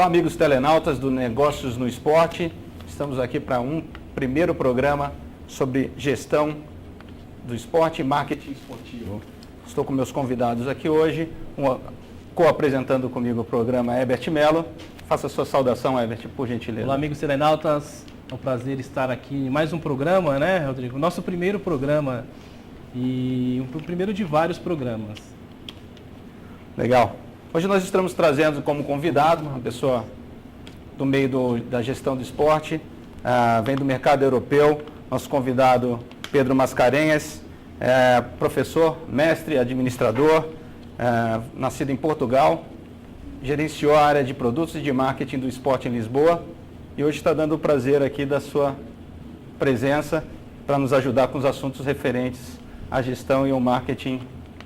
Olá, amigos telenautas do Negócios no Esporte. Estamos aqui para um primeiro programa sobre gestão do esporte e marketing esportivo. Estou com meus convidados aqui hoje, co-apresentando comigo o programa Herbert Mello. Faça a sua saudação, Herbert, por gentileza. Olá, amigos telenautas. É um prazer estar aqui em mais um programa, né, Rodrigo? Nosso primeiro programa e o primeiro de vários programas. Legal. Hoje nós estamos trazendo como convidado uma pessoa do meio da gestão do esporte, vem do mercado europeu, nosso convidado Pedro Mascarenhas, professor, mestre, administrador, nascido em Portugal, gerenciou a área de produtos e de marketing do esporte em Lisboa e hoje está dando o prazer aqui da sua presença para nos ajudar com os assuntos referentes à gestão e ao marketing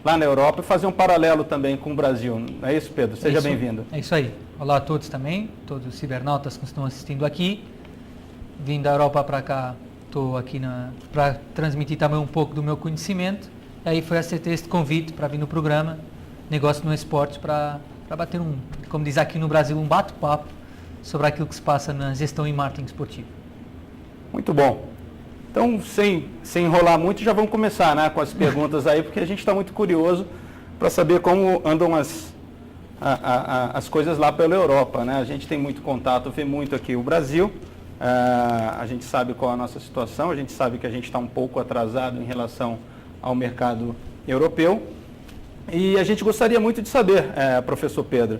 lá na Europa e fazer um paralelo também com o Brasil. Não é isso, Pedro? Seja bem-vindo. É isso aí. Olá a todos também, todos os cibernautas que estão assistindo aqui. Vim da Europa para cá, estou aqui para transmitir também um pouco do meu conhecimento. E aí aceitei este convite para vir no programa Negócio no Esporte para bater como diz aqui no Brasil, um bate-papo sobre aquilo que se passa na gestão e marketing esportivo. Muito bom. Então, sem enrolar muito, já vamos começar, né, com as perguntas aí, porque a gente está muito curioso para saber como andam as coisas lá pela Europa, né? A gente tem muito contato, vê muito aqui o Brasil, a gente sabe qual é a nossa situação, a gente sabe que a gente está um pouco atrasado em relação ao mercado europeu e a gente gostaria muito de saber, professor Pedro,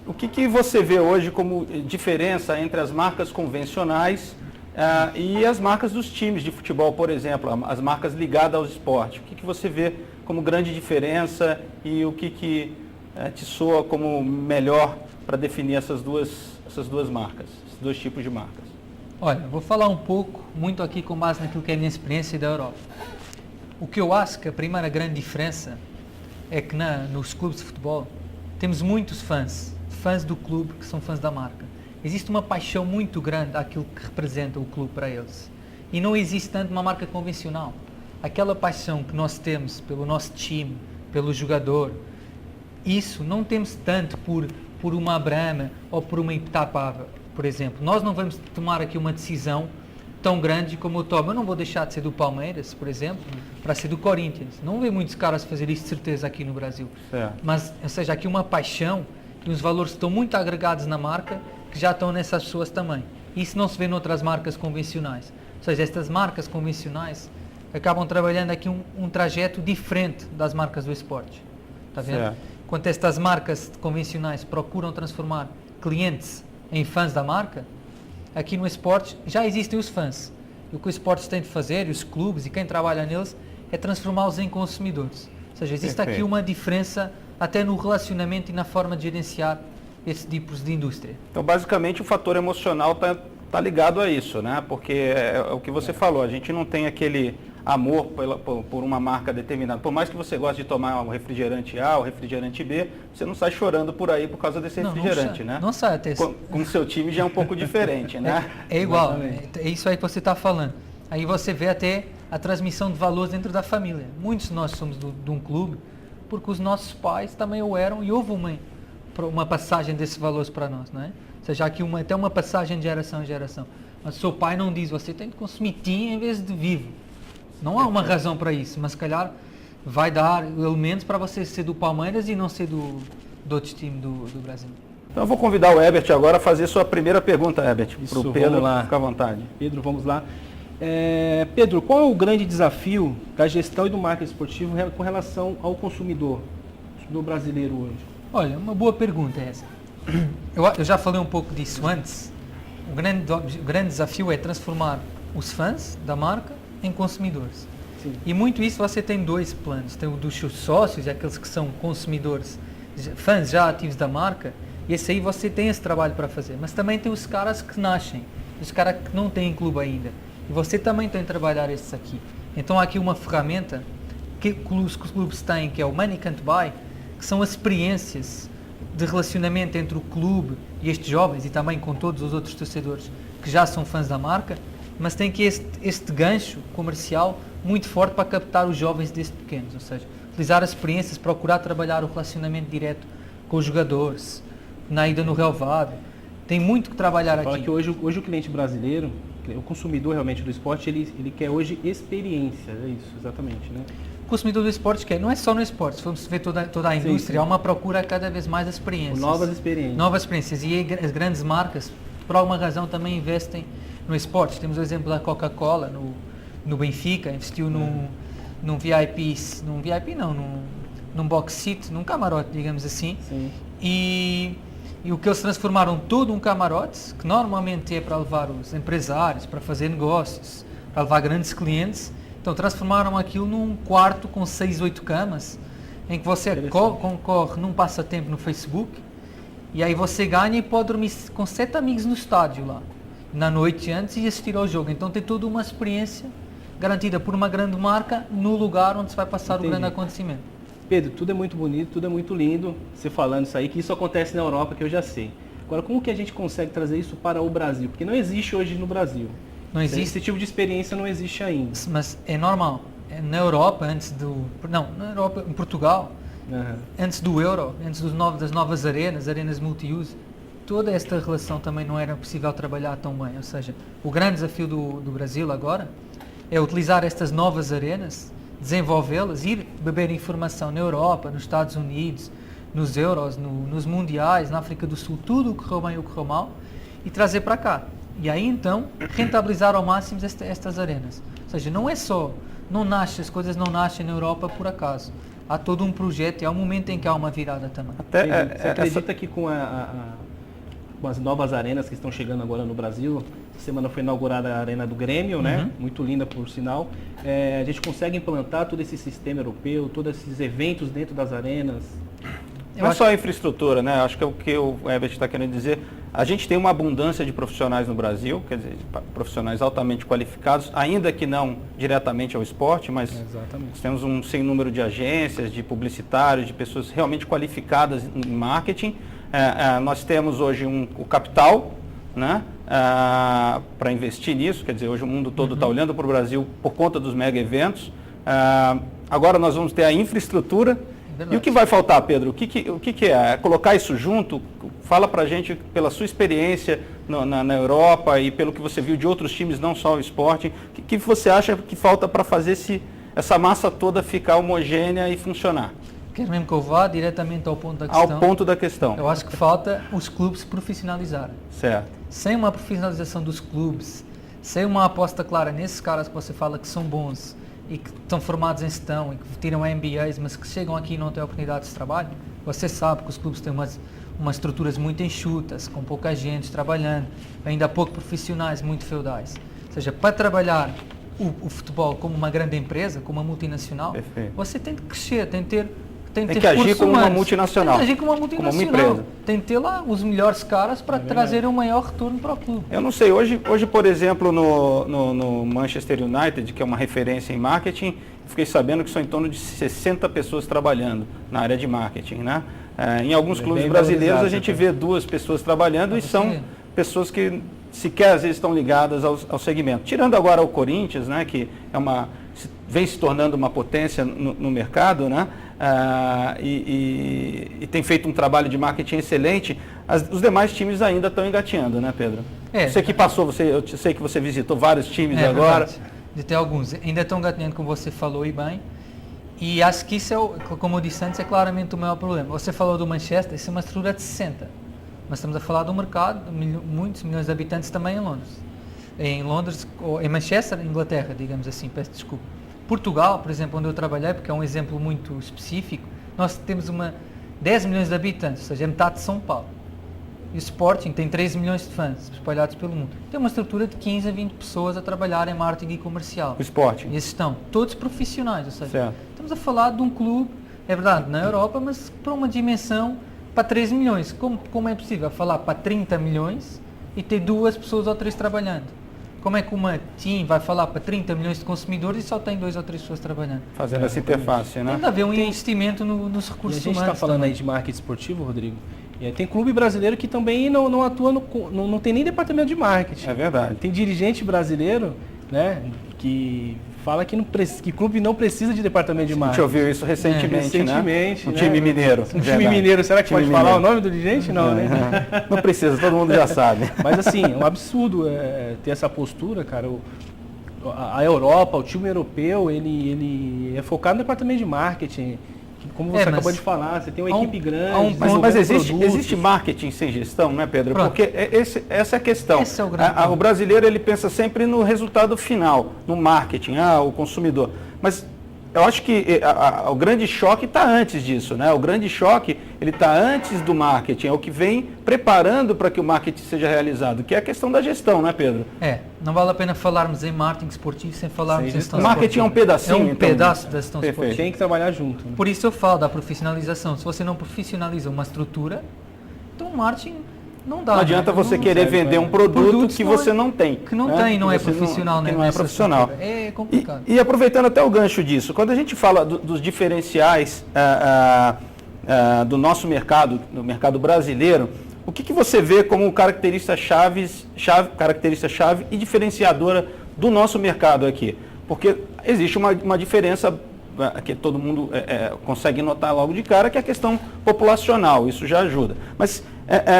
o que você vê hoje como diferença entre as marcas convencionais e as marcas dos times de futebol, por exemplo, as marcas ligadas ao esporte? O que você vê como grande diferença e o que te soa como melhor para definir essas duas marcas, esses dois tipos de marcas? Olha, vou falar um pouco, muito aqui com base naquilo que é a minha experiência da Europa. O que eu acho que a primeira grande diferença é que nos clubes de futebol temos muitos fãs do clube que são fãs da marca. Existe uma paixão muito grande àquilo que representa o clube para eles. E não existe tanto uma marca convencional. Aquela paixão que nós temos pelo nosso time, pelo jogador, isso não temos tanto por uma Brahma ou por uma Itapava, por exemplo. Nós não vamos tomar aqui uma decisão tão grande como eu tomo. Eu não vou deixar de ser do Palmeiras, por exemplo, para ser do Corinthians. Não vê muitos caras fazer isso de certeza aqui no Brasil. Mas, ou seja, aqui uma paixão e os valores estão muito agregados na marca que já estão nessas pessoas também. Isso não se vê noutras marcas convencionais. Ou seja, estas marcas convencionais acabam trabalhando aqui um trajeto diferente das marcas do esporte. Está vendo? Certo. Enquanto estas marcas convencionais procuram transformar clientes em fãs da marca, aqui no esporte já existem os fãs. E o que os esportes têm de fazer, e os clubes e quem trabalha neles, é transformá-los em consumidores. Ou seja, existe aqui uma diferença até no relacionamento e na forma de gerenciar esses tipos de indústria. Então, basicamente, o fator emocional está ligado a isso, né? Porque é o que você falou, a gente não tem aquele amor por uma marca determinada. Por mais que você goste de tomar um refrigerante A ou refrigerante B, você não sai chorando por aí por causa desse refrigerante, né? Não sai até com o seu time já é um pouco diferente, né? É igual, é isso aí que você está falando. Aí você vê até a transmissão de valores dentro da família. Muitos de nós somos de um clube porque os nossos pais também o eram e houve uma passagem desses valores para nós, não é? Ou seja, aqui até uma passagem de geração em geração. Mas o seu pai não diz, você tem que consumir tinha em vez de vivo. Não há uma razão para isso, mas se calhar vai dar elementos para você ser do Palmeiras e não ser do outro time do Brasil. Então eu vou convidar o Herbert agora a fazer sua primeira pergunta, Herbert, para o Pedro. Vamos lá. Fica à vontade. Pedro, vamos lá. Pedro, qual é o grande desafio da gestão e do marketing esportivo com relação ao consumidor brasileiro hoje? Olha, uma boa pergunta essa. Eu já falei um pouco disso antes. O grande desafio é transformar os fãs da marca em consumidores. Sim. E muito isso você tem dois planos. Tem o dos seus sócios, aqueles que são consumidores, fãs já ativos da marca, e esse aí você tem esse trabalho para fazer. Mas também tem os caras que nascem, os caras que não têm clube ainda. E você também tem que trabalhar esses aqui. Então há aqui uma ferramenta que os clubes têm, que é o Money Can't Buy, que são as experiências de relacionamento entre o clube e estes jovens e também com todos os outros torcedores que já são fãs da marca, mas tem que este gancho comercial muito forte para captar os jovens desde pequenos, ou seja, utilizar as experiências, procurar trabalhar o relacionamento direto com os jogadores, na ida no relvado, Tem muito que trabalhar Fala aqui. que hoje o cliente brasileiro, o consumidor realmente do esporte, ele quer hoje experiência, é isso, exatamente, né? O consumidor do esporte quer, não é só no esporte, se formos ver toda a Sim, indústria, sim. há uma procura cada vez mais de experiências. Novas experiências. Novas experiências. E aí, as grandes marcas, por alguma razão, também investem no esporte. Temos o exemplo da Coca-Cola, no Benfica, investiu num box seat, num camarote, digamos assim. Sim. E o que eles transformaram todo um camarote, que normalmente é para levar os empresários, para fazer negócios, para levar grandes clientes, então transformaram aquilo num quarto com 6, 8 camas, em que você concorre num passatempo no Facebook, e aí você ganha e pode dormir com 7 amigos no estádio lá, na noite antes, e assistir ao jogo. Então tem toda uma experiência garantida por uma grande marca no lugar onde se vai passar Entendi. o grande acontecimento. Pedro, tudo é muito bonito, tudo é muito lindo, você falando isso aí, que isso acontece na Europa, que eu já sei. Agora, como que a gente consegue trazer isso para o Brasil? Porque não existe hoje no Brasil. Não existe. Esse tipo de experiência não existe ainda. Mas é normal. Na Europa, em Portugal, Aham. antes do Euro, antes das novas arenas multiuso, toda esta relação também não era possível trabalhar tão bem. Ou seja, o grande desafio do Brasil agora é utilizar estas novas arenas, desenvolvê-las, ir beber informação na Europa, nos Estados Unidos, nos Euros, nos Mundiais, na África do Sul, tudo o que correu bem e o que correu mal, e trazer para cá. E aí então, rentabilizar ao máximo estas arenas. Ou seja, as coisas não nascem na Europa por acaso. Há todo um projeto e há um momento em que há uma virada também. Você acredita que com as novas arenas que estão chegando agora no Brasil, essa semana foi inaugurada a Arena do Grêmio, né? Muito linda por sinal. A gente consegue implantar todo esse sistema europeu, todos esses eventos dentro das arenas? Não é só a infraestrutura, né? Acho que é o que o Herbert está querendo dizer. A gente tem uma abundância de profissionais no Brasil, quer dizer, profissionais altamente qualificados, ainda que não diretamente ao esporte, mas Exatamente. nós temos um sem número de agências, de publicitários, de pessoas realmente qualificadas em marketing. Nós temos hoje o capital, né, para investir nisso, quer dizer, hoje o mundo todo está olhando para o Brasil por conta dos mega eventos. Agora nós vamos ter a infraestrutura. Verdade. E o que vai faltar, Pedro? O que é? É colocar isso junto? Fala pra gente, pela sua experiência na Europa e pelo que você viu de outros times, não só o esporte, o que você acha que falta para fazer essa massa toda ficar homogênea e funcionar? Quer mesmo que eu vá diretamente ao ponto da questão? Ao ponto da questão. Eu acho que falta os clubes se profissionalizarem. Certo. Sem uma profissionalização dos clubes, sem uma aposta clara nesses caras que você fala que são bons e que estão formados em gestão e que tiram MBAs, mas que chegam aqui e não têm oportunidades de trabalho, você sabe que os clubes têm umas estruturas muito enxutas, com pouca gente trabalhando, ainda pouco profissionais, muito feudais. Ou seja, para trabalhar o futebol como uma grande empresa, como uma multinacional, Perfeito. você tem que crescer, tem que que agir como uma multinacional. Tem que agir como uma multinacional. Como uma empresa. Tem que ter lá os melhores caras para trazer um maior retorno para o clube. Eu não sei, hoje por exemplo, no Manchester United, que é uma referência em marketing, fiquei sabendo que são em torno de 60 pessoas trabalhando na área de marketing, né? Em alguns clubes brasileiros a gente vê 2 pessoas trabalhando e são pessoas que sequer às vezes estão ligadas ao segmento. Tirando agora o Corinthians, né, que vem se tornando uma potência no mercado, né? E tem feito um trabalho de marketing excelente. Os demais times ainda estão engateando, né, Pedro? Você que passou, eu sei que você visitou vários times agora. Verdade. De ter alguns. Ainda estão engateando, como você falou e bem. E acho que isso como eu disse antes, é claramente o maior problema. Você falou do Manchester, isso é uma estrutura de 60. Mas estamos a falar de um mercado, muitos milhões de habitantes também em Londres. Em Londres, ou em Manchester, Inglaterra, digamos assim, peço desculpa. Portugal, por exemplo, onde eu trabalhei, porque é um exemplo muito específico, nós temos 10 milhões de habitantes, ou seja, é metade de São Paulo. E o Sporting tem 13 milhões de fãs espalhados pelo mundo. Tem uma estrutura de 15 a 20 pessoas a trabalhar em marketing e comercial. O Sporting. E esses estão todos profissionais, ou seja, certo. Estamos a falar de um clube, é verdade, na Europa, mas para uma dimensão para 13 milhões. Como é possível falar para 30 milhões e ter 2 pessoas ou 3 trabalhando? Como é que uma team vai falar para 30 milhões de consumidores e só tem 2 ou 3 pessoas trabalhando? Fazendo essa interface, né? Tem que haver um investimento nos recursos humanos. A gente está falando aí de marketing esportivo, Rodrigo. Tem clube brasileiro que também não atua, não tem nem departamento de marketing. É verdade. Tem dirigente brasileiro, né, que fala que clube não precisa de departamento de A gente marketing. ouviu isso recentemente, né? Recentemente, Um né? time mineiro. Um time mineiro, será que Time pode falar mineiro. o nome do dirigente? Não, né? Não precisa, todo mundo já sabe. Mas assim, é um absurdo ter essa postura, cara. A Europa, o time europeu, ele é focado no departamento de marketing. Que, como você acabou de falar, você tem uma equipe grande. Mas existe marketing sem gestão, né, Pedro? Pronto. Porque essa é a questão. Esse é o grande O brasileiro ele pensa sempre no resultado final, no marketing, o consumidor. Mas eu acho que o grande choque está antes disso, né? O grande choque ele está antes do marketing, é o que vem preparando para que o marketing seja realizado, que é a questão da gestão, né, Pedro? Não vale a pena falarmos em marketing esportivo sem falarmos em gestão O marketing é um pedacinho, É um então, pedaço da gestão perfeito. esportiva. Tem que trabalhar junto. Né? Por isso eu falo da profissionalização. Se você não profissionaliza uma estrutura, então o marketing não dá. Não adianta você não querer serve, vender um produto que você não tem. Que não né? tem, não é Que você profissional, né? que não é nessa profissional. estrutura. É complicado. E aproveitando até o gancho disso, quando a gente fala dos diferenciais do nosso mercado, do mercado brasileiro, o que você vê como característica-chave e diferenciadora do nosso mercado aqui? Porque existe uma diferença que todo mundo consegue notar logo de cara, que é a questão populacional, isso já ajuda. Mas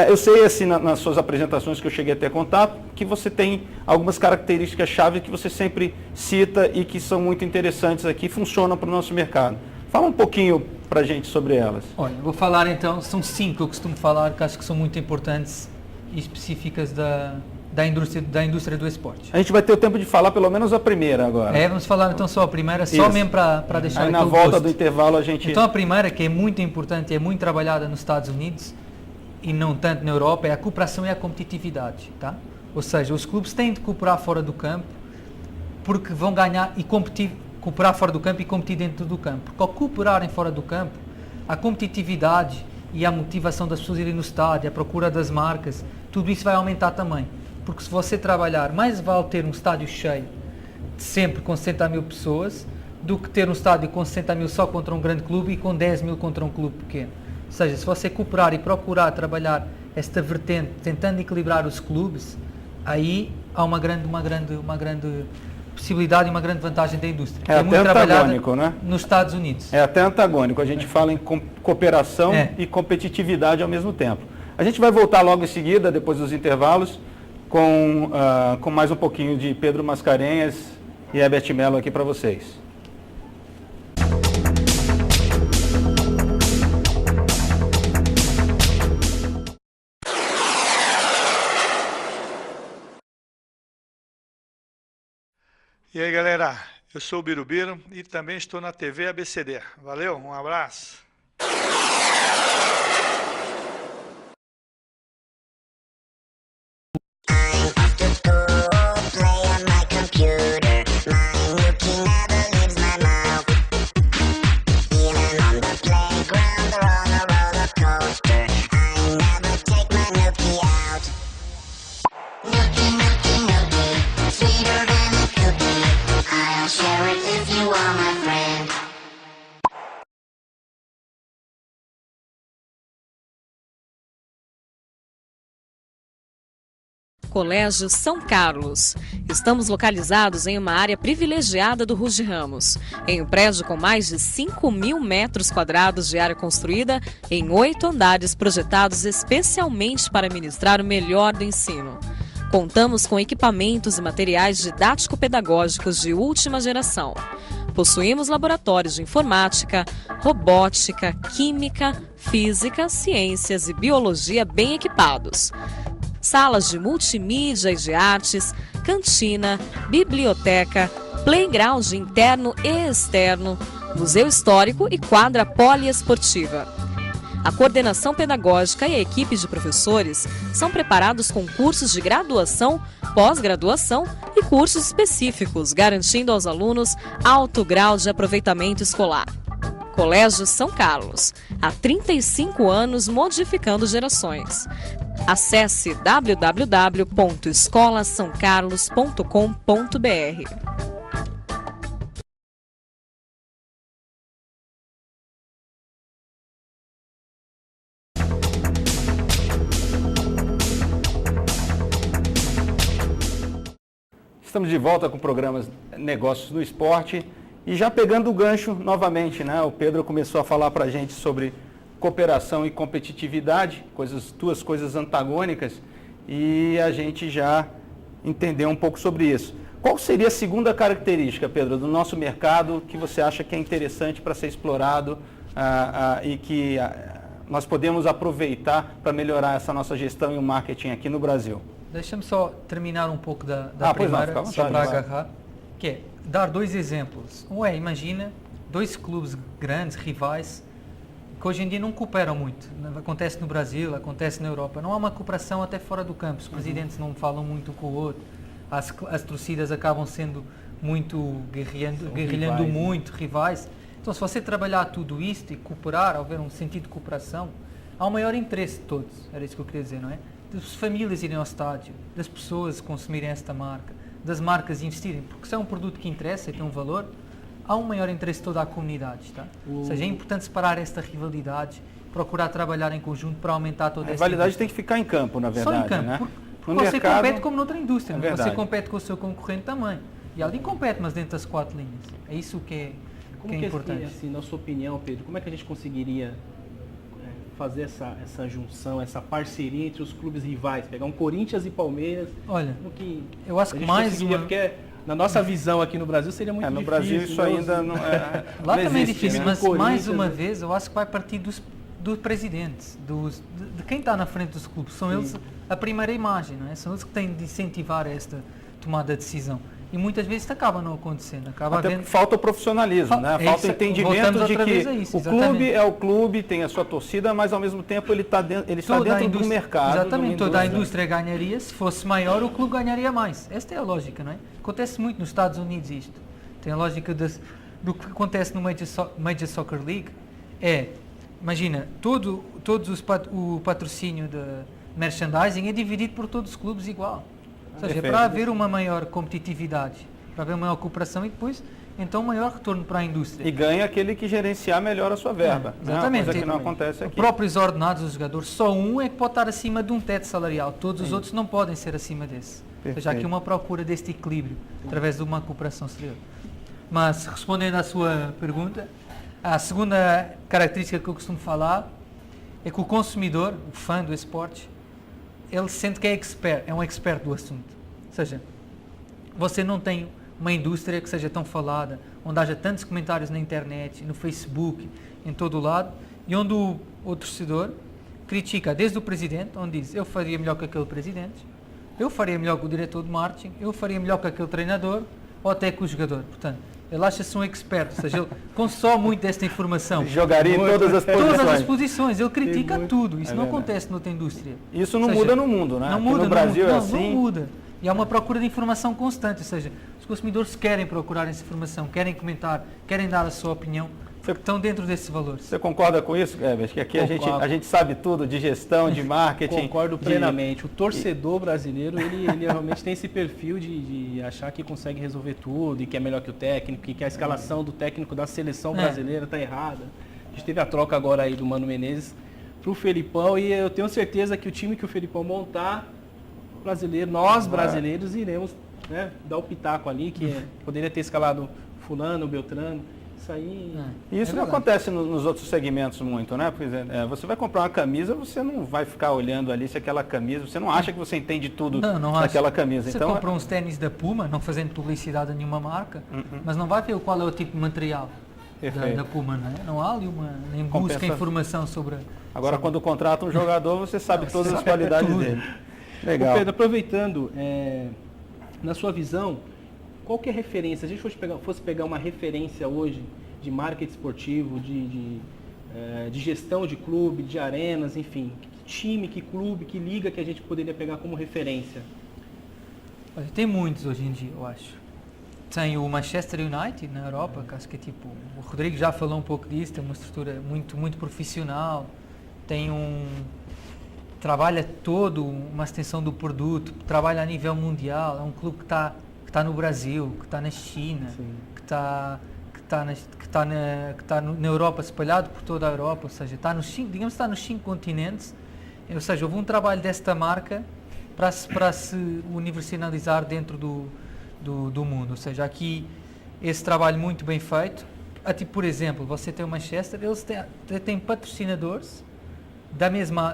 eu sei, assim, nas suas apresentações que eu cheguei a ter contato, que você tem algumas características-chave que você sempre cita e que são muito interessantes aqui, funcionam para o nosso mercado. Fala um pouquinho para a gente sobre elas. Olha, vou falar então, são 5 eu costumo falar, que acho que são muito importantes e específicas da indústria do esporte. A gente vai ter o tempo de falar pelo menos a primeira agora. Vamos falar então só a primeira, só Isso. mesmo para deixar Aí na aquele volta gosto. do intervalo a gente... Então a primeira, que é muito importante e é muito trabalhada nos Estados Unidos e não tanto na Europa, é a cooperação e a competitividade, tá? Ou seja, os clubes têm de cooperar fora do campo porque vão ganhar e competir, cooperar fora do campo e competir dentro do campo. Porque ao cooperarem fora do campo, a competitividade e a motivação das pessoas irem no estádio, a procura das marcas, tudo isso vai aumentar também. Porque se você trabalhar, mais vale ter um estádio cheio, sempre com 60 mil pessoas, do que ter um estádio com 60 mil só contra um grande clube e com 10 mil contra um clube pequeno. Ou seja, se você cooperar e procurar trabalhar esta vertente, tentando equilibrar os clubes, aí há uma grande possibilidade e uma grande vantagem da indústria. É até antagônico, né? Nos Estados Unidos. É até antagônico. A gente fala em cooperação e competitividade ao mesmo tempo. A gente vai voltar logo em seguida, depois dos intervalos, com mais um pouquinho de Pedro Mascarenhas e Herbert Mello aqui para vocês. E aí, galera, eu sou o Birubiru e também estou na TV ABCD. Valeu, um abraço. Colégio São Carlos. Estamos localizados em uma área privilegiada do Ruge Ramos, em um prédio com mais de 5.000 metros quadrados de área construída em 8 andares projetados especialmente para ministrar o melhor do ensino. Contamos com equipamentos e materiais didático-pedagógicos de última geração. Possuímos laboratórios de informática, robótica, química, física, ciências e biologia bem equipados. Salas de multimídia e de artes, cantina, biblioteca, playground interno e externo, museu histórico e quadra poliesportiva. A coordenação pedagógica e a equipe de professores são preparados com cursos de graduação, pós-graduação e cursos específicos, garantindo aos alunos alto grau de aproveitamento escolar. Colégio São Carlos, há 35 anos modificando gerações. Acesse www.escolasaocarlos.com.br. Estamos de volta com programas Negócios no Esporte e já pegando o gancho novamente, né? O Pedro começou a falar para a gente sobre cooperação e competitividade, duas coisas antagônicas, e a gente já entendeu um pouco sobre isso. Qual seria a segunda característica, Pedro, do nosso mercado que você acha que é interessante para ser explorado e que nós podemos aproveitar para melhorar essa nossa gestão e o marketing aqui no Brasil? Deixa-me só terminar um pouco da pois não, primeira, fica à só vontade, para vai. agarrar, que é dar dois exemplos. Imagina dois clubes grandes, rivais, que hoje em dia não cooperam muito. Acontece no Brasil, acontece na Europa. Não há uma cooperação até fora do campo. Os presidentes não falam muito com o outro. As torcidas acabam sendo muito guerrilhando rivais, muito, rivais. Então, se você trabalhar tudo isto e cooperar, haver um sentido de cooperação, há um maior interesse de todos. Era isso que eu queria dizer, não é? Das famílias irem ao estádio, das pessoas consumirem esta marca, das marcas investirem, porque se é um produto que interessa e tem um valor, há um maior interesse de toda a comunidade, está? Ou seja, é importante separar esta rivalidade, procurar trabalhar em conjunto para aumentar toda A esta rivalidade indústria. tem que ficar em campo, na verdade, Só em campo, né? porque No você mercado, compete como noutra indústria, é não é? Você verdade. compete com o seu concorrente também. E ali compete, mas dentro das 4 linhas. É isso que é, Como que que é importante. assim, na sua opinião, Pedro, como é que a gente conseguiria fazer essa junção, essa parceria entre os clubes rivais? Pegar um Corinthians e Palmeiras. Olha, Como que eu acho a que gente mais conseguiria, uma... porque na nossa visão aqui no Brasil seria muito no difícil. Brasil isso ainda não é. Lá não também é existe, difícil, né? mas Corinthians, mais uma né? vez eu acho que vai partir dos presidentes, de quem está na frente dos clubes. São eles a primeira imagem, não é? São eles que têm de incentivar esta tomada de decisão. E muitas vezes isto acaba não acontecendo. Acaba Até havendo... porque falta o profissionalismo, né? É Falta o isso, entendimento voltamos de outra que vez a isso, o clube exatamente. é o clube, tem a sua torcida, mas ao mesmo tempo ele está Toda a dentro do indústria- mercado. Exatamente, de uma toda a indústria ganharia, se fosse maior o clube ganharia mais. Esta é a lógica, não é? Acontece muito nos Estados Unidos isto. Tem a lógica do que acontece no Major Soccer League. Imagina, o patrocínio de merchandising é dividido por todos os clubes igual. Ou seja, Perfeito. para haver uma maior competitividade, para haver maior cooperação e depois, então, maior retorno para a indústria. E ganha aquele que gerenciar melhor a sua verba. né? Exatamente. Coisa que não acontece Os aqui. próprios ordenados dos jogadores, só um é que pode estar acima de um teto salarial. Todos os outros não podem ser acima desse. Ou seja, há aqui uma procura deste equilíbrio, através de uma cooperação exterior. Mas, respondendo à sua pergunta, a segunda característica que eu costumo falar é que o consumidor, o fã do esporte, ele sente que é um expert do assunto. Ou seja, você não tem uma indústria que seja tão falada, onde haja tantos comentários na internet, no Facebook, em todo o lado, e onde o torcedor critica desde o presidente, onde diz, eu faria melhor que aquele presidente, eu faria melhor que o diretor de marketing, eu faria melhor que aquele treinador, ou até que o jogador. Portanto, ele acha-se um expert, ou seja, ele consome muito desta informação. Jogaria em todas as posições. Todas as posições, ele critica tudo. Isso É não verdade. acontece noutra indústria. Isso não Ou seja, muda no mundo, né? Não Aqui muda no Brasil mundo. é Não, assim. não muda. E há uma procura de informação constante, ou seja, os consumidores querem procurar essa informação, querem comentar, querem dar a sua opinião, porque estão dentro desses valores. Você concorda com isso, Herbert? Que aqui Concordo. a gente sabe tudo de gestão, de marketing. Concordo de- plenamente. O torcedor brasileiro, ele realmente tem esse perfil de achar que consegue resolver tudo e que é melhor que o técnico, que a escalação do técnico da seleção brasileira está errada. A gente teve a troca agora aí do Mano Menezes para o Felipão e eu tenho certeza que o time que o Felipão montar, nós brasileiros iremos, né, dar o pitaco ali, que poderia ter escalado fulano, Beltrano. Isso aí... E isso não acontece nos outros segmentos muito, né? Por exemplo, você vai comprar uma camisa, você não vai ficar olhando ali se aquela camisa, você não acha que você entende tudo Não acho. daquela camisa. Você Então, compra uns ténis da Puma, não fazendo publicidade a nenhuma marca, mas não vai ver qual é o tipo de material da Puma, não é? Não há ali nem busca Compensa. informação sobre... agora quando contrata um jogador, você sabe todas as qualidades tudo. dele. Ô Legal. Pedro, aproveitando, na sua visão, qual que é a referência? Se a gente fosse pegar uma referência hoje de marketing esportivo, de gestão de clube, de arenas, enfim, que time, que clube, que liga que a gente poderia pegar como referência? Olha, tem muitos hoje em dia, eu acho. Tem o Manchester United na Europa, que acho que é tipo... O Rodrigo já falou um pouco disso, tem uma estrutura muito, muito profissional, tem trabalha todo uma extensão do produto, trabalha a nível mundial, é um clube que está no Brasil, que está na China, que está na Europa, espalhado por toda a Europa, ou seja, está nos 5 continentes, ou seja, houve um trabalho desta marca para se universalizar dentro do mundo. Ou seja, aqui esse trabalho muito bem feito. Por exemplo, você tem o Manchester, eles têm patrocinadores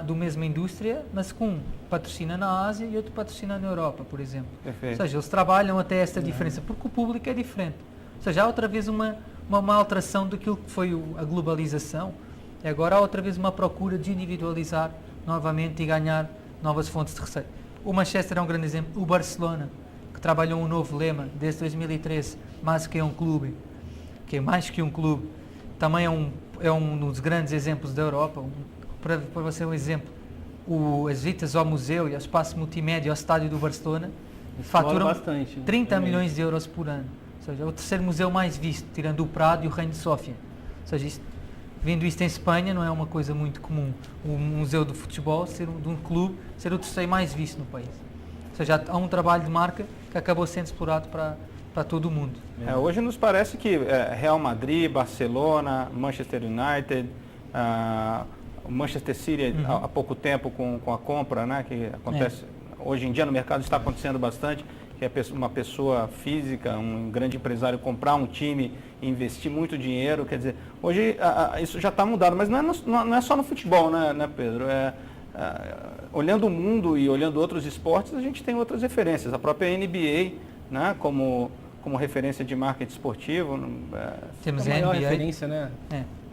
do mesma indústria, mas com patrocina na Ásia e outro patrocina na Europa, por exemplo. Perfeito. Ou seja, eles trabalham até esta diferença, porque o público é diferente. Ou seja, há outra vez uma alteração daquilo que foi a globalização, e agora há outra vez uma procura de individualizar novamente e ganhar novas fontes de receita. O Manchester é um grande exemplo, o Barcelona, que trabalhou um novo lema desde 2013, mais que é um clube, que é mais que um clube, também é um dos grandes exemplos da Europa. Para você um exemplo, as visitas ao museu e ao espaço multimédia ao estádio do Barcelona faturam bastante, 30 milhões de euros por ano. Ou seja, é o terceiro museu mais visto, tirando o Prado e o Reino de Sófia. Ou seja, vendo isto em Espanha, não é uma coisa muito comum. O museu do futebol, de um clube, ser o terceiro mais visto no país. Ou seja, há um trabalho de marca que acabou sendo explorado para todo o mundo. Hoje nos parece que Real Madrid, Barcelona, Manchester United, o Manchester City há pouco tempo com a compra, né, que acontece hoje em dia no mercado, está acontecendo bastante, que é uma pessoa física, um grande empresário comprar um time e investir muito dinheiro. Quer dizer, hoje isso já está mudado, mas não é só no futebol, né, Pedro? Olhando o mundo e olhando outros esportes, a gente tem outras referências. A própria NBA, né, como referência de marketing esportivo. Temos a a maior NBA, referência, né?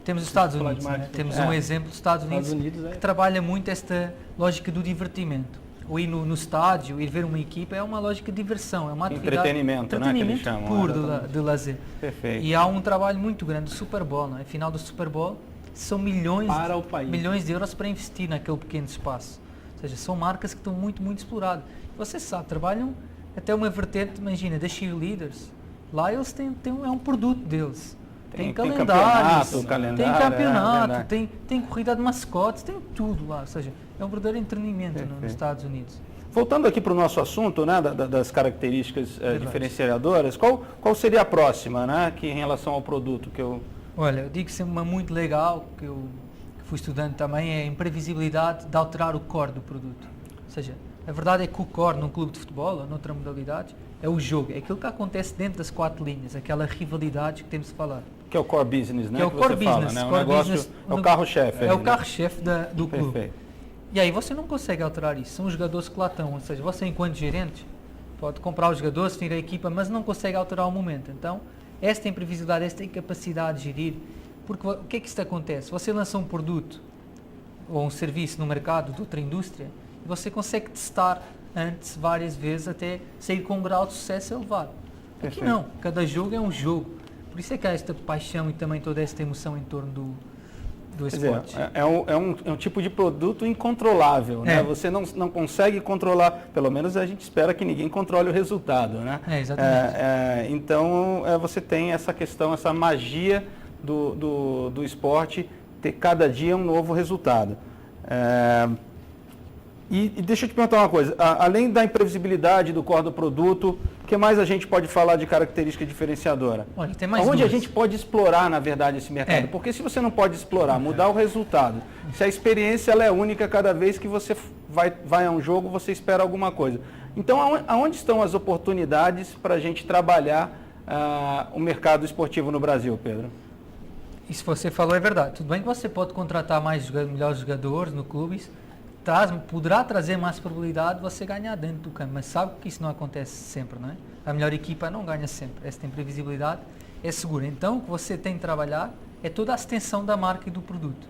Temos os Estados falar de Unidos, né? marketing. Temos um exemplo dos Estados Unidos, que trabalha muito esta lógica do divertimento. O ir no estádio, ir ver uma equipa é uma lógica de diversão, é uma atividade... Entretenimento, né, que eles chamam. Puro de lazer. Perfeito. E há um trabalho muito grande do Super Bowl, não é? Final do Super Bowl são milhões de euros para investir naquele pequeno espaço. Ou seja, são marcas que estão muito, muito exploradas. Você sabe, trabalham até uma vertente, imagina, das cheerleaders. Lá eles têm é um produto deles. Tem calendários, tem campeonato, tem corrida de mascotes, tem tudo lá. Ou seja, é um verdadeiro entretenimento nos Estados Unidos. Voltando aqui para o nosso assunto, né, das características diferenciadoras, qual seria a próxima, né, que em relação ao produto que eu... Olha, eu digo sempre uma muito legal, que fui estudante também, é a imprevisibilidade de alterar o core do produto. Ou seja, a verdade é que o core num clube de futebol ou noutra modalidade é o jogo, é aquilo que acontece dentro das 4 linhas, aquela rivalidade que temos de falar. Que é o core business, né? Que é o core business. Fala, né? O negócio é o carro-chefe. É o carro-chefe do clube. Perfeito. E aí você não consegue alterar isso, são os jogadores que lá estão. Ou seja, você enquanto gerente pode comprar os jogadores, definir a equipa, mas não consegue alterar o momento. Então, esta imprevisibilidade, esta incapacidade de gerir, porque o que é que isto acontece? Você lança um produto ou um serviço no mercado de outra indústria e você consegue testar antes várias vezes até sair com um grau de sucesso elevado. Aqui não, cada jogo é um jogo. Por isso é que há esta paixão e também toda esta emoção em torno do esporte. É um tipo de produto incontrolável, né? Você não consegue controlar, pelo menos a gente espera que ninguém controle o resultado, né? Exatamente. Então, você tem essa questão, essa magia do esporte, ter cada dia um novo resultado. E deixa eu te perguntar uma coisa, além da imprevisibilidade do core do produto, o que mais a gente pode falar de característica diferenciadora? Olha, tem mais Onde duas. a gente pode explorar, na verdade, esse mercado? Porque se você não pode explorar, mudar o resultado, se a experiência ela é única, cada vez que você vai a um jogo, você espera alguma coisa. Então, aonde estão as oportunidades para a gente trabalhar o mercado esportivo no Brasil, Pedro? Isso que você falou é verdade. Tudo bem que você pode contratar melhores jogadores no clube, poderá trazer mais probabilidade de você ganhar dentro do campo, mas sabe que isso não acontece sempre, não é? A melhor equipa não ganha sempre, essa imprevisibilidade é segura. Então, o que você tem de trabalhar é toda a extensão da marca e do produto,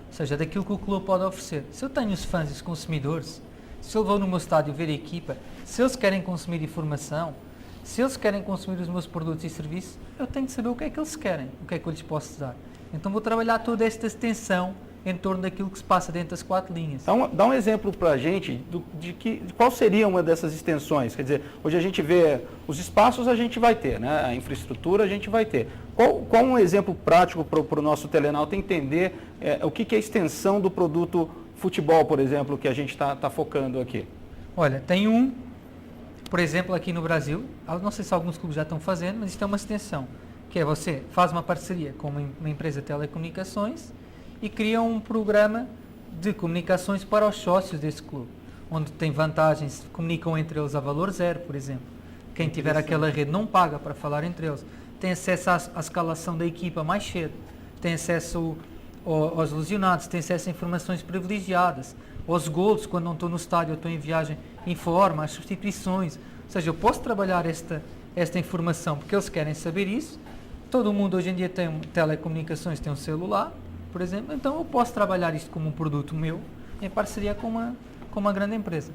ou seja, daquilo que o clube pode oferecer. Se eu tenho os fãs e os consumidores, se eu vou no meu estádio ver a equipa, se eles querem consumir informação, se eles querem consumir os meus produtos e serviços, eu tenho de saber o que é que eles querem, o que é que eu lhes posso dar. Então, vou trabalhar toda esta extensão em torno daquilo que se passa dentro das 4 linhas. Dá um exemplo para a gente de qual seria uma dessas extensões. Quer dizer, hoje a gente vê os espaços, a gente vai ter, né? A infraestrutura a gente vai ter. Qual um exemplo prático para o nosso telenauta entender o que é a extensão do produto futebol, por exemplo, que a gente está focando aqui? Olha, tem por exemplo, aqui no Brasil, não sei se alguns clubes já estão fazendo, mas isto é uma extensão, que é você faz uma parceria com uma empresa de telecomunicações e cria um programa de comunicações para os sócios desse clube, onde tem vantagens, comunicam entre eles a valor zero, por exemplo. Quem tiver aquela rede não paga para falar entre eles. Tem acesso à escalação da equipa mais cedo, tem acesso aos lesionados, tem acesso a informações privilegiadas, aos gols, quando não estou no estádio, eu estou em viagem, informa, as substituições. Ou seja, eu posso trabalhar esta informação, porque eles querem saber isso. Todo mundo hoje em dia tem telecomunicações, tem um celular, por exemplo, então eu posso trabalhar isto como um produto meu, em parceria com uma grande empresa.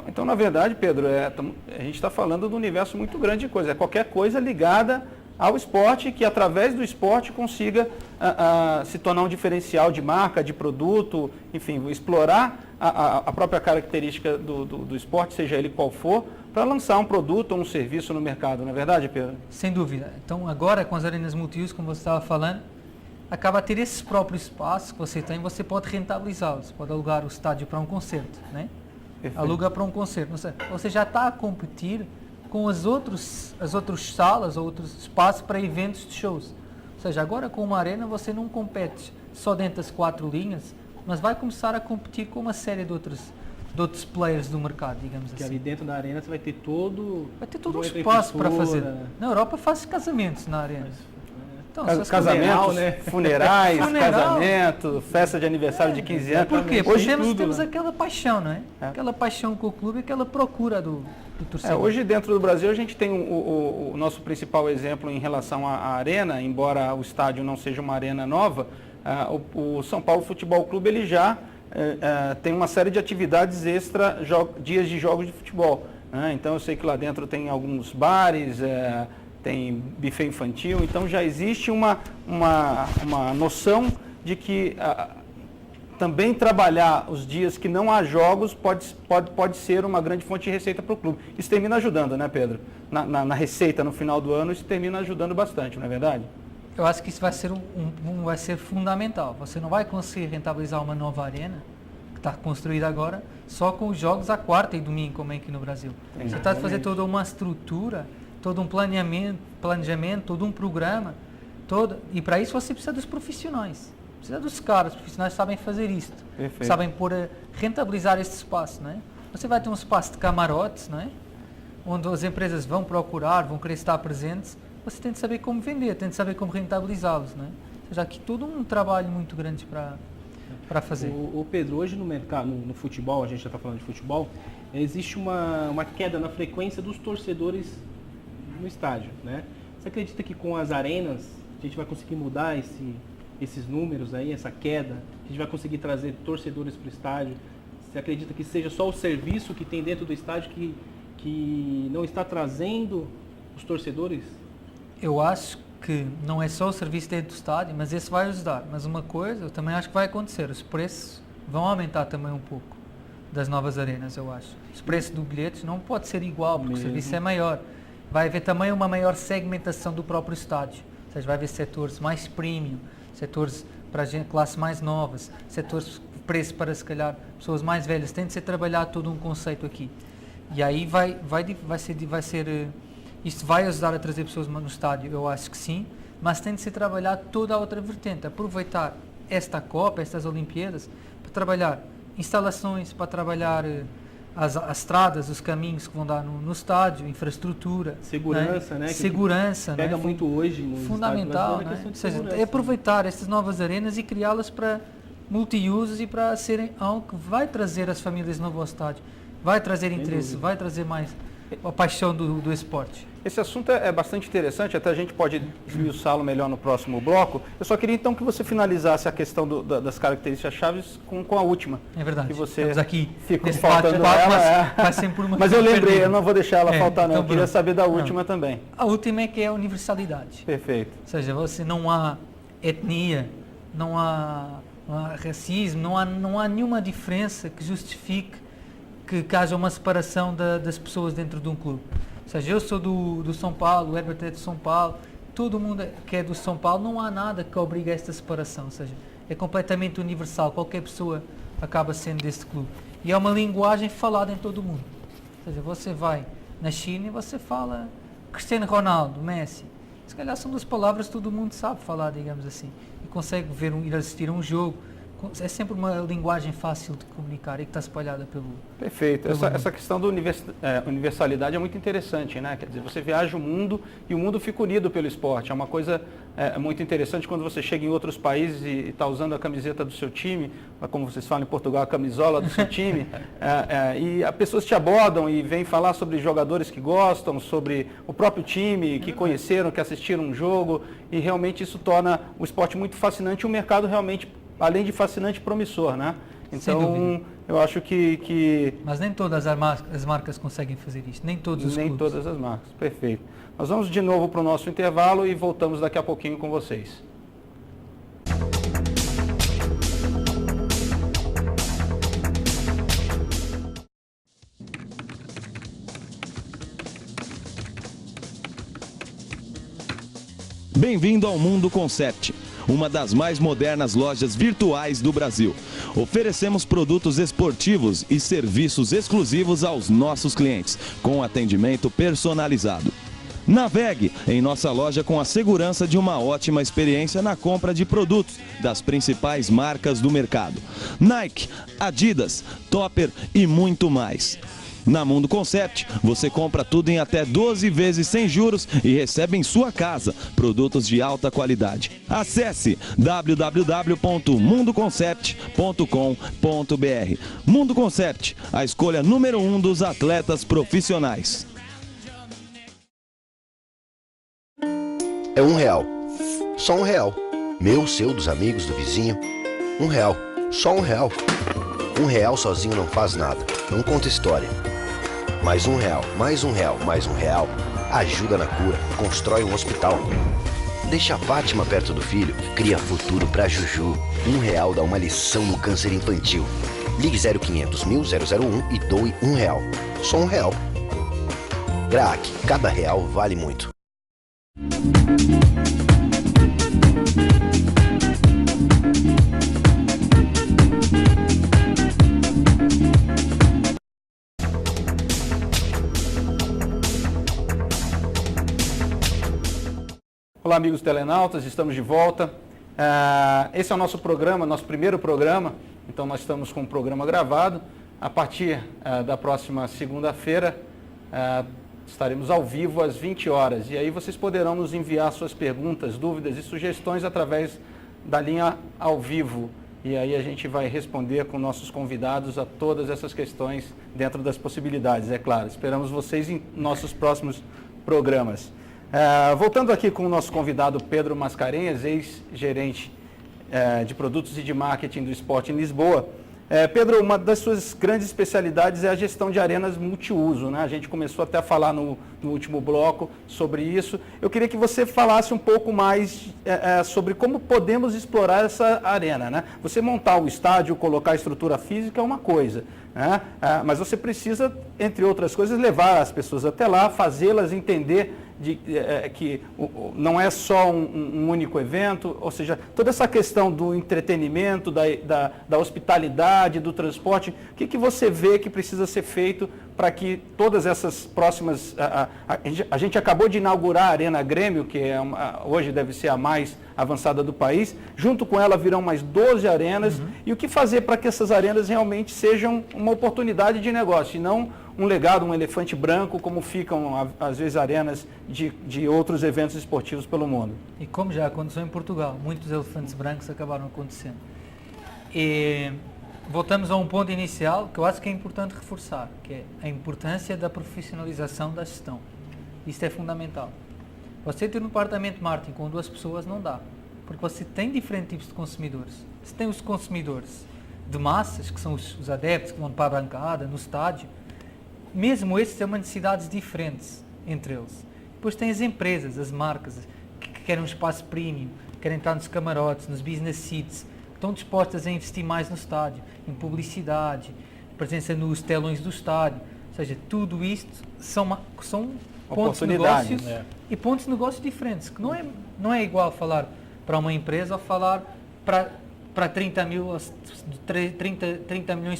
Então, na verdade, Pedro, a gente está falando de um universo muito grande de coisas. É qualquer coisa ligada ao esporte que, através do esporte, consiga se tornar um diferencial de marca, de produto, enfim, explorar a própria característica do esporte, seja ele qual for, para lançar um produto ou um serviço no mercado, não é verdade, Pedro? Sem dúvida. Então, agora, com as arenas multiuso, como você estava falando, acaba a ter esse próprio espaço que você tem, você pode rentabilizá-los, pode alugar o estádio para um concerto, né? Perfeito. Aluga para um concerto. Você já está a competir com as outras salas ou outros espaços para eventos de shows. Ou seja, agora com uma arena você não compete só dentro das 4 linhas, mas vai começar a competir com uma série de outros players do mercado, digamos Porque assim. ali dentro da arena você vai ter todo Um espaço para fazer. Na Europa faz casamentos na arena. Então, Casamentos, né? funerais, Funeral. Casamento, festa de aniversário de 15 anos. Por quê? Hoje Porque tudo, temos né? aquela paixão, não é? Aquela paixão com o clube, aquela procura do torcedor. Hoje, dentro do Brasil, a gente tem o nosso principal exemplo em relação à arena, embora o estádio não seja uma arena nova, o São Paulo Futebol Clube ele já tem uma série de atividades extra, dias de jogos de futebol. Né? Então, eu sei que lá dentro tem alguns bares, tem buffet infantil, então já existe uma noção de que também trabalhar os dias que não há jogos pode ser uma grande fonte de receita para o clube. Isso termina ajudando, né, Pedro? Na receita no final do ano, isso termina ajudando bastante, não é verdade? Eu acho que isso vai ser vai ser fundamental. Você não vai conseguir rentabilizar uma nova arena que está construída agora só com os jogos à quarta e domingo, como é aqui no Brasil. Você está a fazer toda uma estrutura, todo um planejamento, todo um programa, e para isso você precisa dos profissionais. Precisa dos caras, os profissionais sabem fazer isto. Perfeito. Sabem rentabilizar este espaço, não é? Você vai ter um espaço de camarotes, não é? Onde as empresas vão procurar, vão querer estar presentes. Você tem de saber como vender, tem de saber como rentabilizá-los, não é? Ou seja, aqui todo um trabalho muito grande para fazer. O Pedro, hoje no mercado, no futebol, a gente já está falando de futebol, existe uma queda na frequência dos torcedores no estádio, né? Você acredita que com as arenas a gente vai conseguir mudar esses números aí, essa queda? A gente vai conseguir trazer torcedores para o estádio? Você acredita que seja só o serviço que tem dentro do estádio que não está trazendo os torcedores? Eu acho que não é só o serviço dentro do estádio, mas esse vai ajudar. Mas uma coisa, eu também acho que vai acontecer, os preços vão aumentar também um pouco das novas arenas, eu acho. Os preços dos bilhetes não pode ser igual, porque o serviço é maior. Vai haver também uma maior segmentação do próprio estádio. Ou seja, vai haver setores mais premium, setores para classes mais novas, setores preço para, se calhar, pessoas mais velhas. Tem de ser trabalhado todo um conceito aqui. E aí isto vai ajudar a trazer pessoas no estádio, eu acho que sim, mas tem de ser trabalhado toda a outra vertente. Aproveitar esta Copa, estas Olimpíadas, para trabalhar instalações, para trabalhar as estradas, os caminhos que vão dar no estádio, infraestrutura. Segurança, né? Segurança, pega né? muito hoje no fundamental, estádio, né? Ou seja, é aproveitar estas novas arenas e criá-las para multiusos e para serem algo que vai trazer as famílias de novo ao estádio, vai trazer interesse, vai trazer mais a paixão do esporte. Esse assunto é bastante interessante, até a gente pode esmiuçá-lo melhor no próximo bloco. Eu só queria então que você finalizasse a questão das características chaves com a última. É verdade. Que você estamos aqui ficou faltando ela. Mas sempre uma mas eu lembrei, eu não vou deixar ela faltar não. Então Eu queria saber da última também. A última é que é a universalidade. Perfeito. Ou seja, não há etnia, não há racismo, não há nenhuma diferença que justifique que haja uma separação das pessoas dentro de um clube. Ou seja, eu sou do São Paulo, o Herbert é do São Paulo, todo mundo que é do São Paulo, não há nada que obrigue a esta separação. Ou seja, é completamente universal, qualquer pessoa acaba sendo deste clube. E é uma linguagem falada em todo o mundo. Ou seja, você vai na China e você fala Cristiano Ronaldo, Messi. Se calhar são duas palavras que todo mundo sabe falar, digamos assim. E consegue ir assistir a um jogo É sempre uma linguagem fácil de comunicar e que está espalhada pelo... Perfeito. Essa questão da universalidade é muito interessante, né? Quer dizer, você viaja o mundo e o mundo fica unido pelo esporte. É uma coisa muito interessante quando você chega em outros países e está usando a camiseta do seu time, como vocês falam em Portugal, a camisola do seu time, e as pessoas te abordam e vêm falar sobre jogadores que gostam, sobre o próprio time, que conheceram, que assistiram um jogo, e realmente isso torna o esporte muito fascinante e o mercado realmente, além de fascinante, promissor, né? Então, eu acho que... Mas nem todas as marcas conseguem fazer isso, nem todos os clubes. Nem todas as marcas, perfeito. Nós vamos de novo para o nosso intervalo e voltamos daqui a pouquinho com vocês. Bem-vindo ao Mundo Concept, uma das mais modernas lojas virtuais do Brasil. Oferecemos produtos esportivos e serviços exclusivos aos nossos clientes, com atendimento personalizado. Navegue em nossa loja com a segurança de uma ótima experiência na compra de produtos das principais marcas do mercado: Nike, Adidas, Topper e muito mais. Na Mundo Concept, você compra tudo em até 12 vezes sem juros e recebe em sua casa produtos de alta qualidade. Acesse www.mundoconcept.com.br. Mundo Concept, a escolha número 1 dos atletas profissionais. É R$1. Só R$1. Meu, seu, dos amigos, do vizinho. R$1. Só R$1. R$1 sozinho não faz nada. Não conta história. Mais R$1, mais R$1, mais R$1. Ajuda na cura. Constrói um hospital. Deixa a Fátima perto do filho. Cria futuro pra Juju. R$1 dá uma lição no câncer infantil. Ligue 0500 1000 e doe R$1. Só R$1. Graak, cada real vale muito. Olá, amigos telenautas, estamos de volta. Esse é o nosso programa, nosso primeiro programa, então nós estamos com um programa gravado. A partir da próxima segunda-feira, estaremos ao vivo às 20 horas. E aí vocês poderão nos enviar suas perguntas, dúvidas e sugestões através da linha ao vivo. E aí a gente vai responder com nossos convidados a todas essas questões dentro das possibilidades, é claro. Esperamos vocês em nossos próximos programas. Voltando aqui com o nosso convidado Pedro Mascarenhas, ex-gerente de produtos e de marketing do esporte em Lisboa. Pedro, uma das suas grandes especialidades é a gestão de arenas multiuso, né? A gente começou até a falar no último bloco sobre isso. Eu queria que você falasse um pouco mais sobre como podemos explorar essa arena, né? Você montar o estádio, colocar a estrutura física é uma coisa, né? Mas você precisa, entre outras coisas, levar as pessoas até lá, fazê-las entender que não é só um único evento, ou seja, toda essa questão do entretenimento, da hospitalidade, do transporte, o que você vê que precisa ser feito para que todas essas próximas... A gente acabou de inaugurar a Arena Grêmio, que hoje deve ser a mais avançada do país, junto com ela virão mais 12 arenas, e o que fazer para que essas arenas realmente sejam uma oportunidade de negócio, e não um legado, um elefante branco, como ficam, às vezes, arenas de outros eventos esportivos pelo mundo. E como já aconteceu em Portugal, muitos elefantes brancos acabaram acontecendo. E voltamos a um ponto inicial que eu acho que é importante reforçar, que é a importância da profissionalização da gestão. Isto é fundamental. Você ter um departamento de marketing com 2 pessoas não dá, porque você tem diferentes tipos de consumidores. Você tem os consumidores de massas, que são os adeptos que vão para a bancada, no estádio. Mesmo esses têm necessidades diferentes entre eles. Depois tem as empresas, as marcas, que querem um espaço premium, querem estar nos camarotes, nos business seats, estão dispostas a investir mais no estádio, em publicidade, presença nos telões do estádio. Ou seja, tudo isto são pontos de negócios e pontos de negócios diferentes, que não é igual falar para uma empresa ou falar para 30 milhões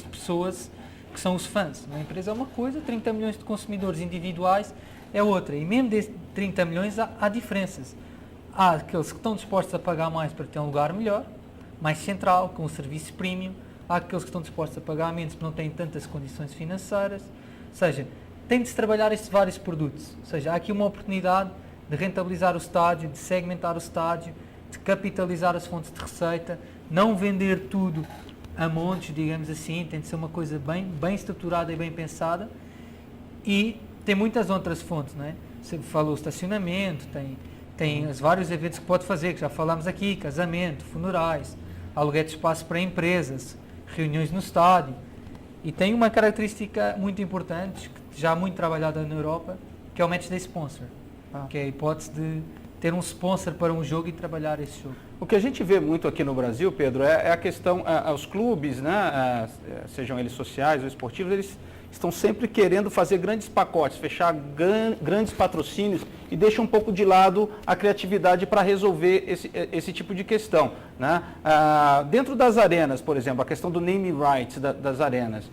de pessoas que são os fãs. Uma empresa é uma coisa, 30 milhões de consumidores individuais é outra. E mesmo desses 30 milhões há diferenças. Há aqueles que estão dispostos a pagar mais para ter um lugar melhor, mais central, com o serviço premium. Há aqueles que estão dispostos a pagar menos, porque não têm tantas condições financeiras. Ou seja, tem de se trabalhar estes vários produtos. Ou seja, há aqui uma oportunidade de rentabilizar o estádio, de segmentar o estádio, de capitalizar as fontes de receita, não vender tudo a montes, digamos assim, tem de ser uma coisa bem estruturada e bem pensada. E tem muitas outras fontes, não é? Você falou estacionamento, tem os vários eventos que pode fazer, que já falámos aqui, casamento, funerais, aluguel de espaço para empresas, reuniões no estádio. E tem uma característica muito importante, já muito trabalhada na Europa, que é o match day sponsor, que é a hipótese de ter um sponsor para um jogo e trabalhar esse jogo. O que a gente vê muito aqui no Brasil, Pedro, é a questão, os clubes, né, sejam eles sociais ou esportivos, eles estão sempre querendo fazer grandes pacotes, fechar grandes patrocínios e deixam um pouco de lado a criatividade para resolver esse tipo de questão, né? Dentro das arenas, por exemplo, a questão do naming rights das arenas,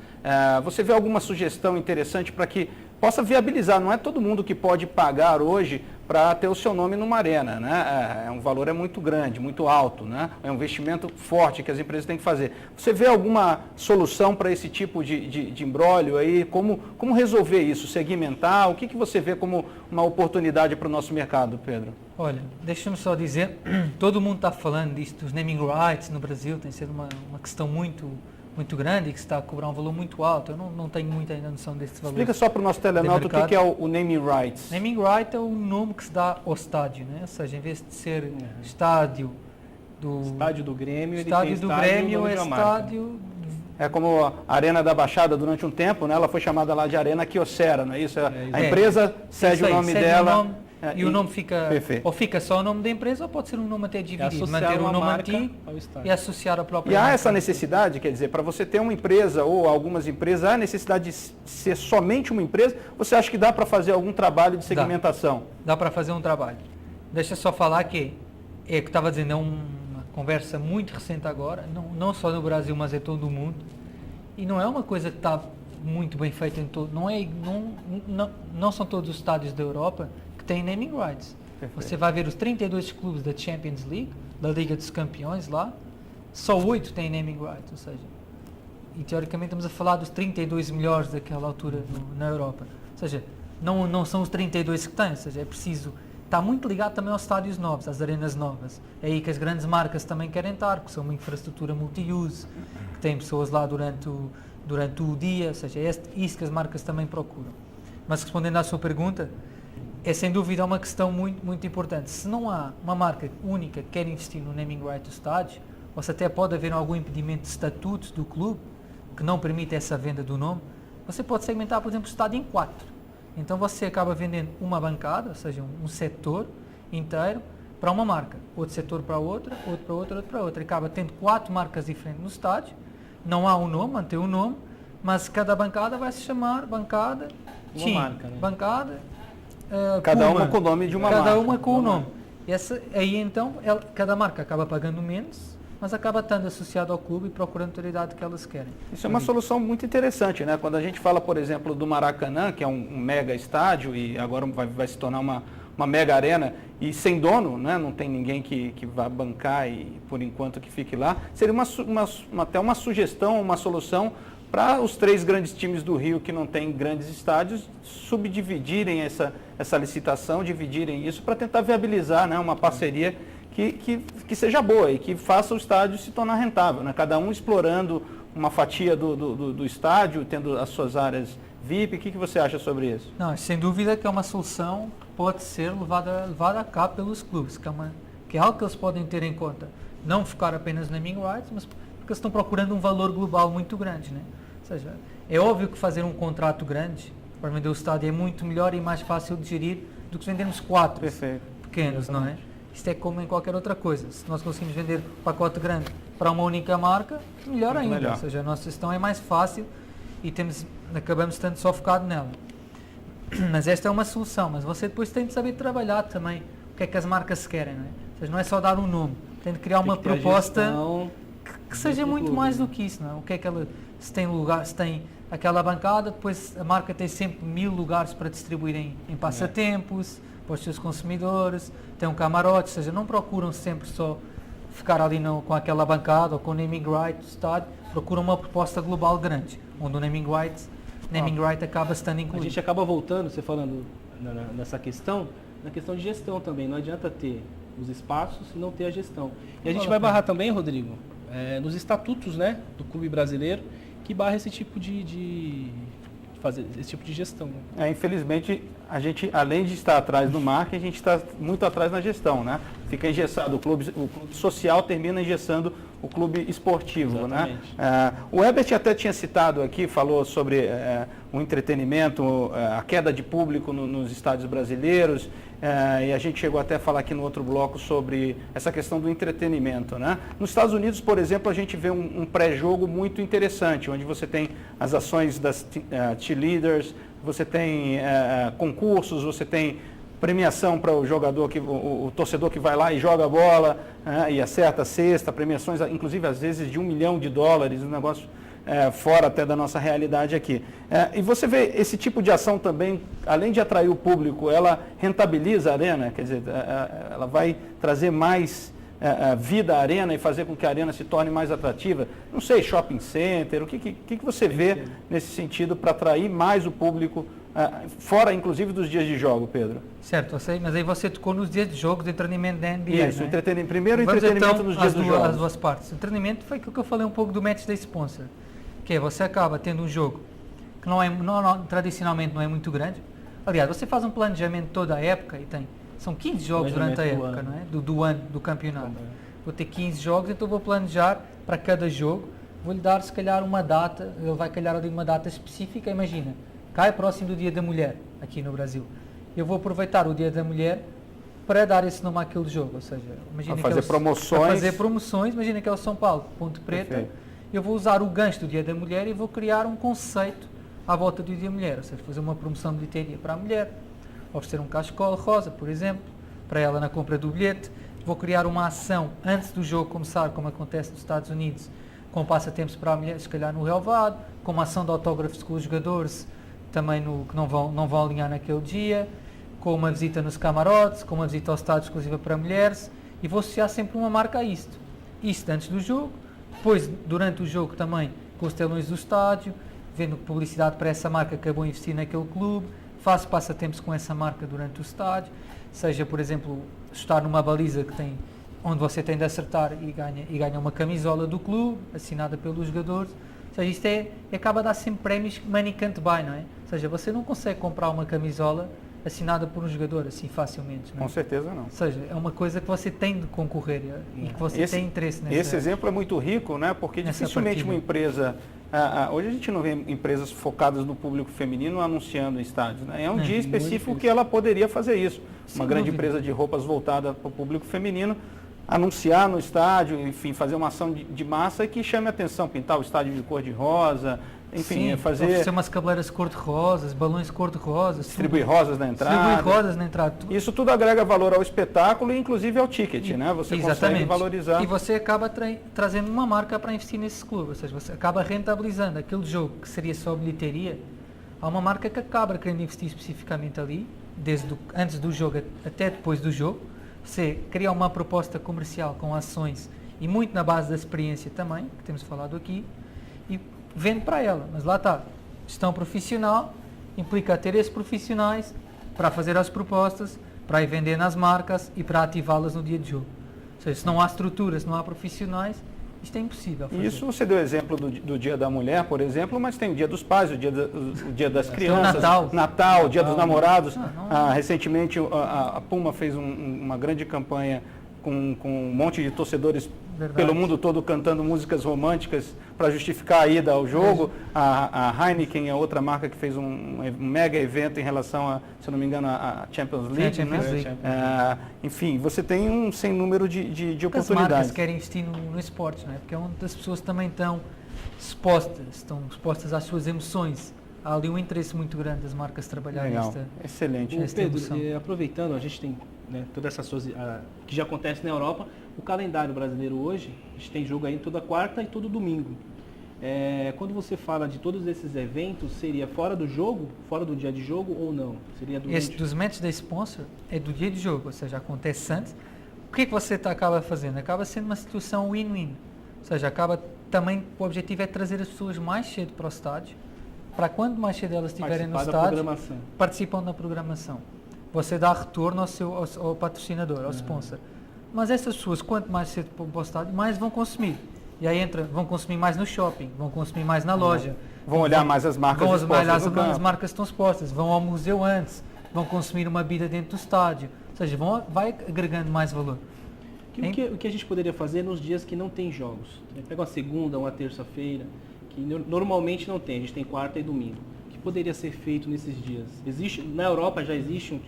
você vê alguma sugestão interessante para que possa viabilizar? Não é todo mundo que pode pagar hoje para ter o seu nome numa arena, né? Um valor muito grande, muito alto, né? É um investimento forte que as empresas têm que fazer. Você vê alguma solução para esse tipo de imbróglio aí? Como resolver isso? Segmentar? O que você vê como uma oportunidade para o nosso mercado, Pedro? Olha, deixa-me só dizer, todo mundo está falando disto, dos naming rights no Brasil, tem sido uma questão muito grande e que se está a cobrar um valor muito alto. Eu não tenho muita ainda noção desse valor. Explica só para o nosso telenauta o que é o naming rights. Naming right é o nome que se dá ao estádio, né? Ou seja, em vez de ser estádio do Grêmio, estádio do Grêmio é estádio... É como a Arena da Baixada durante um tempo, né? Ela foi chamada lá de Arena Kyocera, não é isso? A empresa cede o nome dela. E o nome fica, ou fica só o nome da empresa, ou pode ser um nome até dividido, manter o nome antigo e associar a própria marca. E há marca. essa necessidade, quer dizer, para você ter uma empresa ou algumas empresas, há a necessidade de ser somente uma empresa? Você acha que dá para fazer algum trabalho de segmentação? Dá para fazer um trabalho. Deixa eu só falar que, que eu estava dizendo, é uma conversa muito recente agora, não só no Brasil, mas em todo o mundo. E não é uma coisa que está muito bem feita em todo, não são todos os estádios da Europa tem naming rights. Perfeito. Você vai ver os 32 clubes da Champions League, da Liga dos Campeões lá, só 8 têm naming rights, ou seja, e teoricamente estamos a falar dos 32 melhores daquela altura na Europa. Ou seja, não são os 32 que têm, ou seja, é preciso, está muito ligado também aos estádios novos, às arenas novas. É aí que as grandes marcas também querem estar, porque são uma infraestrutura multi-use, que tem pessoas lá durante o dia, ou seja, é isso que as marcas também procuram. Mas respondendo à sua pergunta, é sem dúvida uma questão muito, muito importante. Se não há uma marca única que quer investir no naming right do estádio, ou se até pode haver algum impedimento de estatutos do clube que não permite essa venda do nome, você pode segmentar, por exemplo, o estádio em 4. Então você acaba vendendo uma bancada, ou seja, um setor inteiro para uma marca, outro setor para outra, outro para outra, outro para outra. E acaba tendo 4 marcas diferentes no estádio, não há um nome, mantém o nome, mas cada bancada vai se chamar bancada, marca, né? Bancada, cada Puma, uma com o nome de uma marca. Cada uma com o nome. Aí então, cada marca acaba pagando menos, mas acaba estando associado ao clube e procurando a autoridade que elas querem. Isso é uma solução muito interessante, né? Quando a gente fala, por exemplo, do Maracanã, que é um mega estádio e agora vai se tornar uma mega arena e sem dono, né? Não tem ninguém que vá bancar e por enquanto que fique lá, seria até uma sugestão, uma solução para os 3 grandes times do Rio que não têm grandes estádios subdividirem essa licitação, dividirem isso para tentar viabilizar, né, uma parceria que seja boa e que faça o estádio se tornar rentável, né? Cada um explorando uma fatia do estádio, tendo as suas áreas VIP. O que você acha sobre isso? Não, sem dúvida que é uma solução que pode ser levada a cabo pelos clubes, que é algo que eles podem ter em conta. Não focar apenas na naming rights, mas porque eles estão procurando um valor global muito grande, né? Ou seja, é óbvio que fazer um contrato grande para vender o estádio é muito melhor e mais fácil de gerir do que vendermos 4 pequenos, não é? Isto é como em qualquer outra coisa. Se nós conseguimos vender um pacote grande para uma única marca, melhor ainda. Melhor. Ou seja, a nossa gestão é mais fácil e acabamos tanto só focado nela. Mas esta é uma solução, mas você depois tem de saber trabalhar também o que é que as marcas querem, não é? Ou seja, não é só dar um nome, tem de criar uma proposta que seja muito mais do que isso, não é? O que é que ela, se tem aquela bancada, depois a marca tem sempre 1000 lugares para distribuir em passatempos, para os seus consumidores, tem um camarote, ou seja, não procuram sempre só ficar ali com aquela bancada ou com o naming right do estádio, procura uma proposta global grande, onde o naming right acaba estando A incluído. gente acaba voltando, você falando nessa questão, na questão de gestão também. Não adianta ter os espaços e não ter a gestão. E a gente vai barrar também, Rodrigo, nos estatutos, né, do clube brasileiro, que barra esse tipo de fazer esse tipo de gestão. Infelizmente, a gente, além de estar atrás do marketing, a gente está muito atrás na gestão, né? Fica engessado, o clube social termina engessando o clube esportivo, né? O Herbert até tinha citado aqui, falou sobre o entretenimento, a queda de público nos estádios brasileiros, e a gente chegou até a falar aqui no outro bloco sobre essa questão do entretenimento, né? Nos Estados Unidos, por exemplo, a gente vê um pré-jogo muito interessante, onde você tem as ações das cheerleaders, você tem concursos, você tem premiação para o jogador, o torcedor que vai lá e joga a bola e acerta a cesta, premiações, inclusive às vezes de $1 milhão, um negócio fora até da nossa realidade aqui. E você vê esse tipo de ação também, além de atrair o público, ela rentabiliza a arena, quer dizer, ela vai trazer mais vida à arena e fazer com que a arena se torne mais atrativa. Não sei, shopping center, o que você vê nesse sentido para atrair mais o público, fora inclusive dos dias de jogo, Pedro? Certo, eu sei, mas aí você tocou nos dias de jogo, de treinamento da NBA. Isso, né? Primeiro Vamos entretenimento então nos dias dos jogos. As duas partes. O treinamento foi aquilo que eu falei um pouco do match day sponsor, que é você acaba tendo um jogo que tradicionalmente não é muito grande. Aliás, você faz um planejamento toda a época e são 15 jogos durante a época, não é? Do ano, do campeonato. Vou ter 15 jogos, então vou planejar para cada jogo. Vou-lhe dar, se calhar, uma data, ele vai calhar ali uma data específica, imagina, cai próximo do Dia da Mulher, aqui no Brasil. Eu vou aproveitar o Dia da Mulher para dar esse nome àquele jogo, ou seja, imagina para fazer promoções. Para fazer promoções, imagina que é o São Paulo, Ponte Preta. Perfeito. Eu vou usar o gancho do Dia da Mulher e vou criar um conceito à volta do Dia da Mulher, ou seja, fazer uma promoção de bilheteria para a mulher, oferecer um cachecol rosa, por exemplo, para ela na compra do bilhete. Vou criar uma ação antes do jogo começar, como acontece nos Estados Unidos, com passatempos para a mulher, se calhar no relvado, com uma ação de autógrafos com os jogadores, também que não vão alinhar naquele dia, com uma visita nos camarotes, com uma visita ao estádio exclusiva para mulheres, e vou associar sempre uma marca a isto. Isto antes do jogo, depois durante o jogo também com os telões do estádio, vendo publicidade para essa marca que acabou a investir naquele clube, faço passatempos com essa marca durante o estádio, seja, por exemplo, estar numa baliza onde você tem de acertar e ganha uma camisola do clube, assinada pelos jogadores. Ou seja, isto acaba a dar sempre prémios money can't buy, não é? Ou seja, você não consegue comprar uma camisola assinada por um jogador assim facilmente, não é? Com certeza não. Ou seja, é uma coisa que você tem de concorrer e que você tem interesse nessa. Esse exemplo é muito rico, né? Porque dificilmente uma empresa... hoje a gente não vê empresas focadas no público feminino anunciando em estádios, né? É um dia específico que ela poderia fazer isso. Uma grande empresa de roupas voltada para o público feminino, anunciar no estádio, enfim, fazer uma ação de massa que chame a atenção, pintar o estádio de cor de rosa, enfim, fazer umas cabeleiras cor-de-rosas, balões cor-de-rosas, distribuir rosas na entrada. Tudo. Isso tudo agrega valor ao espetáculo e inclusive ao ticket, né? Você consegue valorizar. E você acaba trazendo uma marca para investir nesse clube, ou seja, você acaba rentabilizando aquele jogo que seria só bilheteria. Há uma marca que acaba querendo investir especificamente ali, antes do jogo até depois do jogo. Você cria uma proposta comercial com ações e muito na base da experiência também, que temos falado aqui, e vende para ela. Mas lá está, gestão profissional implica ter esses profissionais para fazer as propostas, para ir vender nas marcas e para ativá-las no dia de jogo. Ou seja, se não há estruturas, se não há profissionais, isto é impossível fazer. Isso você deu exemplo do Dia da Mulher, por exemplo, mas tem o Dia dos Pais, o Dia das Crianças, Natal, o Dia dos Namorados. Recentemente a Puma fez uma grande campanha com um monte de torcedores pelo mundo todo cantando músicas românticas para justificar a ida ao jogo. A Heineken é outra marca que fez um mega evento em relação se não me engano, a Champions League. Enfim, você tem um sem número de oportunidades. As marcas querem investir no esporte, não é? Porque é onde as pessoas também estão expostas às suas emoções. Há ali um interesse muito grande das marcas trabalharem excelente. Pedro, aproveitando, a gente tem todas essas coisas que já acontece na Europa. O calendário brasileiro hoje, a gente tem jogo aí toda quarta e todo domingo. Quando você fala de todos esses eventos, seria fora do jogo, fora do dia de jogo ou não? Seria Esse dos match day sponsor é do dia de jogo, ou seja, acontece antes. O que é que você acaba fazendo? Acaba sendo uma situação win-win. Ou seja, o objetivo é trazer as pessoas mais cedo para o estádio, para quando mais cedo elas estiverem no estádio, participam da programação. Você dá retorno ao patrocinador, ao sponsor. Mas essas pessoas, quanto mais cedo para o estádio, mais vão consumir. E aí vão consumir mais no shopping, vão consumir mais na loja. Vão olhar mais as marcas expostas no campo. As marcas estão expostas, vão ao museu antes, vão consumir uma bebida dentro do estádio. Ou seja, vai agregando mais valor. O que a gente poderia fazer nos dias que não tem jogos? Pega uma segunda, uma terça-feira, que normalmente não tem, a gente tem quarta e domingo. O que poderia ser feito nesses dias? Na Europa já existe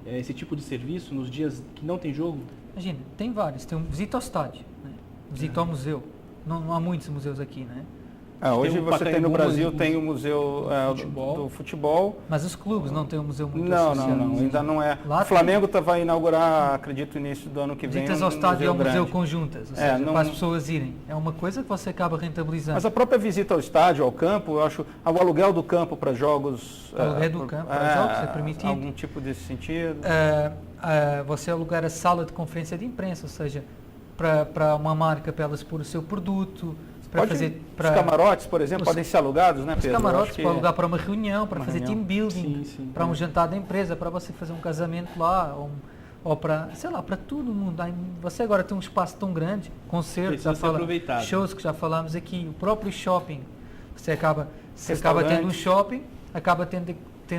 esse tipo de serviço nos dias que não tem jogo? Imagina, tem vários. Tem visita ao estádio, né? Visita ao museu. Não há muitos museus aqui, né? Hoje você tem no Brasil, tem o museu do futebol. Mas os clubes não têm um museu muito Não, ainda não é. O Flamengo vai inaugurar, acredito, início do ano que vem. Visitas ao estádio é um museu conjuntas, ou seja, para as pessoas irem. É uma coisa que você acaba rentabilizando. Mas a própria visita ao estádio, ao campo, eu acho, o aluguel do campo para jogos... O aluguel do campo para jogos é permitido. Algum tipo desse sentido? Você alugar a sala de conferência de imprensa, ou seja, para uma marca, para elas pôr o seu produto... Os camarotes, por exemplo, podem ser alugados, né, Pedro? Os camarotes para alugar para uma reunião, para fazer team building, para um jantar da empresa, para você fazer um casamento lá, ou para, sei lá, para todo mundo. Você agora tem um espaço tão grande, concertos, shows que já falámos aqui, o próprio shopping. Você acaba tendo um shopping, acaba tendo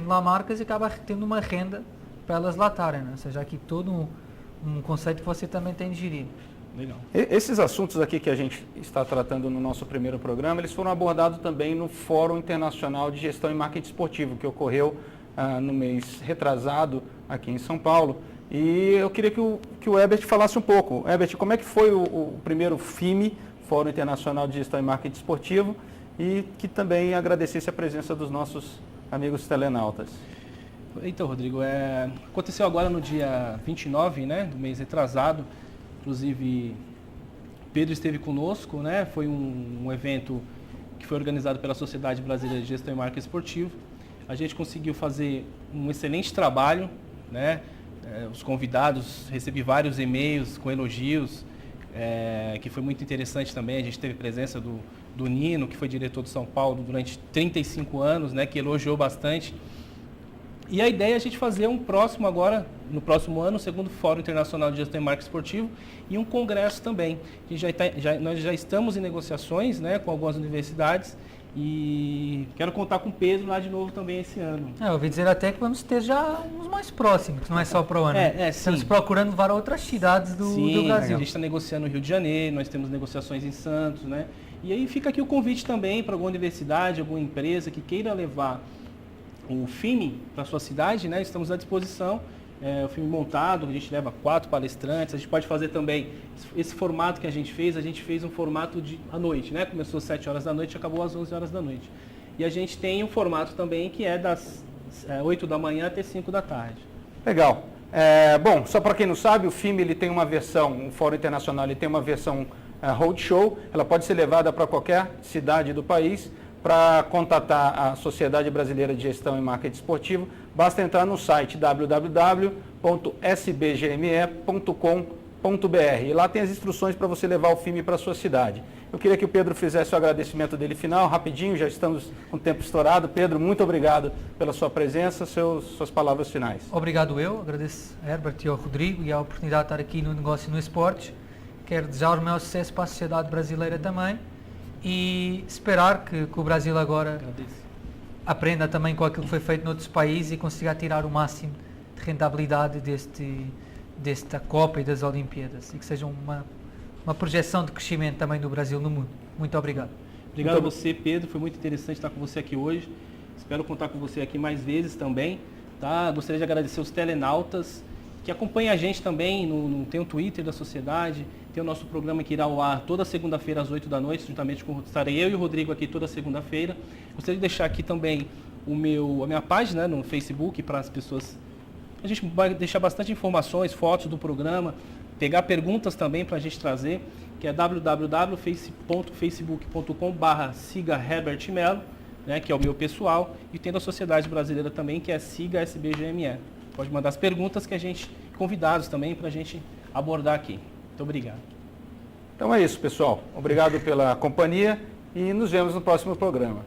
lá marcas e acaba tendo uma renda para elas lá estarem, né? Ou seja, aqui todo um conceito que você também tem de gerir. Legal. Esses assuntos aqui que a gente está tratando no nosso primeiro programa, eles foram abordados também no Fórum Internacional de Gestão e Marketing Esportivo, que ocorreu no mês retrasado aqui em São Paulo. E eu queria que o Herbert falasse um pouco. Herbert, como é que foi o primeiro FIME, Fórum Internacional de Gestão e Marketing Esportivo, e que também agradecesse a presença dos nossos amigos telenautas. Então, Rodrigo, aconteceu agora no dia 29, né, do mês retrasado. Inclusive, Pedro esteve conosco, né? Foi um evento que foi organizado pela Sociedade Brasileira de Gestão e Marketing Esportivo. A gente conseguiu fazer um excelente trabalho, né? Os convidados, recebi vários e-mails com elogios, que foi muito interessante também. A gente teve presença do Nino, que foi diretor do São Paulo durante 35 anos, né? Que elogiou bastante. E a ideia é a gente fazer no próximo ano, o segundo Fórum Internacional de Gestão e Marketing Esportivo e um congresso também. Nós já estamos em negociações, né, com algumas universidades e quero contar com o Pedro lá de novo também esse ano. Eu ouvi dizer até que vamos ter já uns mais próximos, não é só para o ano. Estamos procurando levar a outras cidades do Brasil. A gente está negociando no Rio de Janeiro, nós temos negociações em Santos, né? E aí fica aqui o convite também para alguma universidade, alguma empresa que queira levar o FIME para a sua cidade, né? Estamos à disposição. O FIME montado, a gente leva 4 palestrantes, a gente pode fazer também esse formato que a gente fez um formato à noite, né? Começou às 7 horas da noite e acabou às 11 horas da noite. E a gente tem um formato também que é das 8 da manhã até 5 da tarde. Legal. Bom, só para quem não sabe, o FIME ele tem uma versão, o Fórum Internacional ele tem uma versão roadshow, ela pode ser levada para qualquer cidade do país. Para contatar a Sociedade Brasileira de Gestão e Marketing Esportivo, basta entrar no site www.sbgme.com.br e lá tem as instruções para você levar o FIME para a sua cidade. Eu queria que o Pedro fizesse o agradecimento dele final, rapidinho, já estamos com o tempo estourado. Pedro, muito obrigado pela sua presença, suas palavras finais. Obrigado agradeço a Herbert e ao Rodrigo e a oportunidade de estar aqui no Negócio e no Esportes. Quero desejar o maior sucesso para a sociedade brasileira também. E esperar que o Brasil agora aprenda também com aquilo que foi feito noutros países e consiga tirar o máximo de rentabilidade desta Copa e das Olimpíadas e que seja uma projeção de crescimento também do Brasil no mundo. Muito obrigado. Obrigado a você, Pedro. Foi muito interessante estar com você aqui hoje. Espero contar com você aqui mais vezes também. Tá? Gostaria de agradecer os telenautas que acompanham a gente também. Tem o Twitter da Sociedade. Tem o nosso programa que irá ao ar toda segunda-feira às 8 da noite, juntamente com estarei eu e o Rodrigo aqui toda segunda-feira. Gostaria de deixar aqui também a minha página, né, no Facebook para as pessoas. A gente vai deixar bastante informações, fotos do programa, pegar perguntas também para a gente trazer, que é www.facebook.com/siga-Herbert-Melo, né, que é o meu pessoal, e tem da Sociedade Brasileira também, que é siga-SBGME. Pode mandar as perguntas que a gente, convidados também, para a gente abordar aqui. Muito obrigado. Então é isso, pessoal. Obrigado pela companhia e nos vemos no próximo programa.